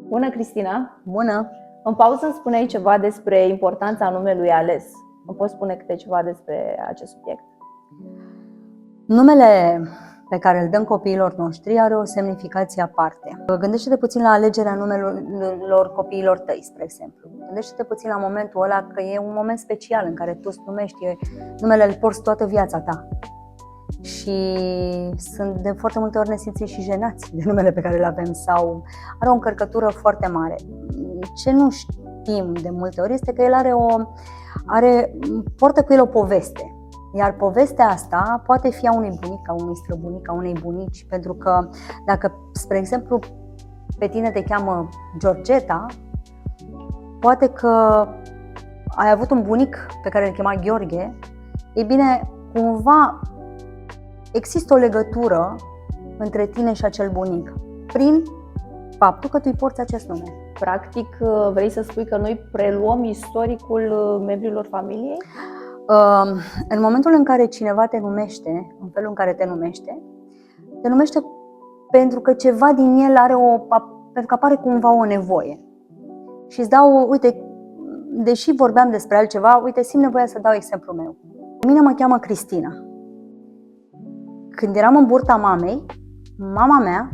Bună, Cristina! Bună! În pauză îmi spuneai ceva despre importanța numelui ales. Îmi poți spune câte ceva despre acest subiect? Numele pe care îl dăm copiilor noștri are o semnificație aparte. Gândește-te puțin la alegerea numelor copiilor tăi, spre exemplu. Gândește-te puțin la momentul ăla că e un moment special în care tu îți numești, numele îl porți toată viața ta. Și sunt de foarte multe ori nesimțiți și jenați de numele pe care îl avem sau are o încărcătură foarte mare. Ce nu știm de multe ori este că el poartă cu el o poveste. Iar povestea asta poate fi a unui bunic, a unui străbunic, a unei bunici, pentru că dacă, spre exemplu, pe tine te cheamă Georgeta, poate că ai avut un bunic pe care îl chema Gheorghe, e bine, cumva există o legătură între tine și acel bunic, prin faptul că tu îi porți acest nume. Practic, vrei să spui că noi preluăm istoricul membrilor familiei? În momentul în care cineva te numește, în felul în care te numește pentru că ceva din el pentru că apare cumva o nevoie. Și îți dau, uite, deși vorbeam despre altceva, uite, simt nevoia să dau exemplul meu. Mine mă cheamă Cristina. Când eram în burta mamei, mama mea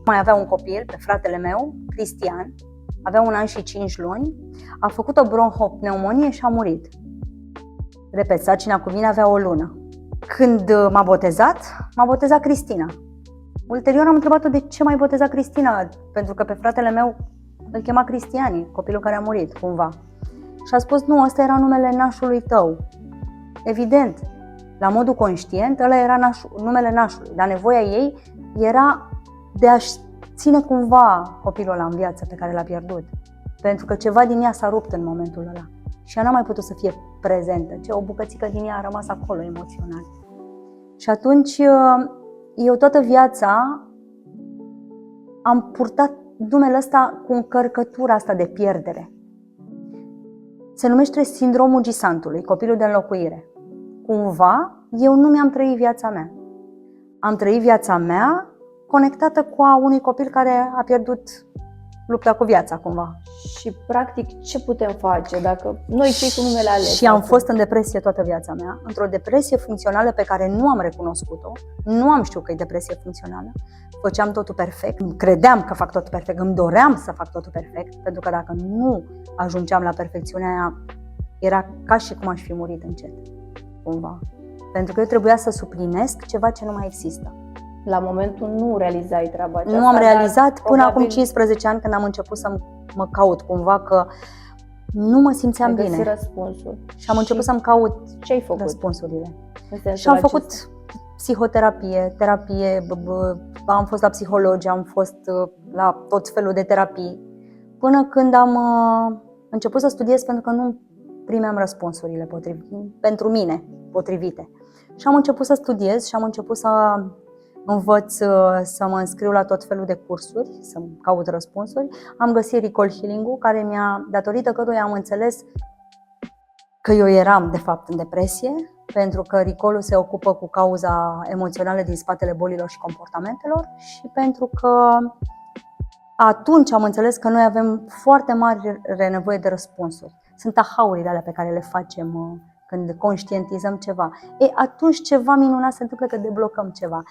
mai avea un copil, pe fratele meu, Cristian, avea 1 an și 5 luni, a făcut o bronhopneumonie și a murit. Repet, sarcina cu mine avea 1 lună. Când m-a botezat Cristina. Ulterior am întrebat-o de ce m-ai botezat Cristina, pentru că pe fratele meu îl chema Cristiani, copilul care a murit, cumva. Și a spus, nu, ăsta era numele nașului tău. Evident, la modul conștient, ăla era numele nașului, dar nevoia ei era de a-și ține cumva copilul ăla în viață pe care l-a pierdut. Pentru că ceva din ea s-a rupt în momentul ăla. Și ea n-a mai putut să fie prezentă, o bucățică din ea a rămas acolo emoțional. Și atunci eu toată viața am purtat numele ăsta cu încărcătura asta de pierdere. Se numește sindromul gisantului, copilul de înlocuire. Cumva, eu nu mi-am trăit viața mea. Am trăit viața mea conectată cu a unui copil care a pierdut lupta cu viața, cumva. Și, practic, ce putem face dacă noi cei cu numele ales? Și am fost în depresie toată viața mea, într-o depresie funcțională pe care nu am recunoscut-o, nu am știut că e depresie funcțională, făceam totul perfect, credeam că fac totul perfect, îmi doream să fac totul perfect, pentru că dacă nu ajungeam la perfecțiunea aia, era ca și cum aș fi murit încet, cumva. Pentru că eu trebuia să suplinesc ceva ce nu mai există. La momentul nu realizai treaba aceasta? Nu am realizat până acum 15 ani, când am început să mă caut cumva, că nu mă simțeam bine. Ai găsit răspunsul. Și am început să-mi caut răspunsurile. Și am făcut psihoterapie, terapie, am fost la psihologi, am fost la tot felul de terapii, până când am început să studiez, pentru că nu primeam răspunsurile pentru mine potrivite. Și am început să studiez și am început să învăț să mă înscriu la tot felul de cursuri, să caut răspunsuri. Am găsit Recall Healing-ul, datorită căruia am înțeles că eu eram de fapt în depresie, pentru că Recall-ul se ocupă cu cauza emoțională din spatele bolilor și comportamentelor și pentru că atunci am înțeles că noi avem foarte mare nevoie de răspunsuri. Sunt ahaurile alea pe care le facem când conștientizăm ceva. Atunci ceva minunat se întâmplă, că deblocăm ceva.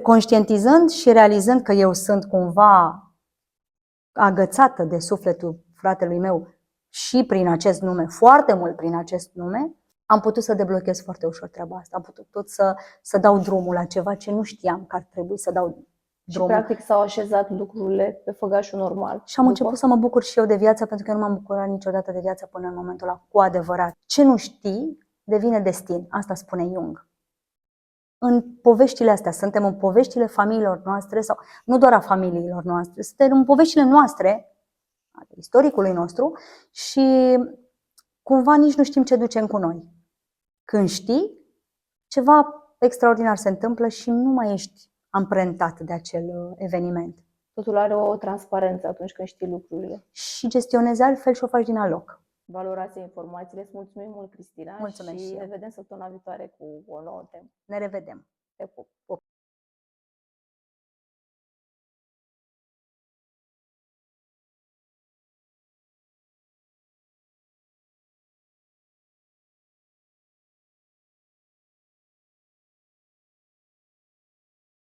Conștientizând și realizând că eu sunt cumva agățată de sufletul fratelui meu și prin acest nume, foarte mult prin acest nume, am putut să deblochez foarte ușor treaba asta. Am putut să dau drumul la ceva ce nu știam că ar trebui să dau drumul. Și practic s-au așezat lucrurile pe făgașul normal. Și am început să mă bucur și eu de viață, pentru că eu nu m-am bucurat niciodată de viață până în momentul ăla, cu adevărat. Ce nu știi devine destin, asta spune Jung. În poveștile astea, suntem în poveștile familiilor noastre, sau nu doar a familiilor noastre, suntem în poveștile noastre, istoricului nostru, și cumva nici nu știm ce ducem cu noi. Când știi, ceva extraordinar se întâmplă și nu mai ești amprentat de acel eveniment. Totul are o transparență atunci când știi lucrurile. Și gestionezi altfel și o faci din alt loc. Valoroase informațiile. Îți mulțumim mult, Cristina. Mulțumesc și și eu. ne vedem săptămâna viitoare cu o nouă temă. Ne revedem. Te pup.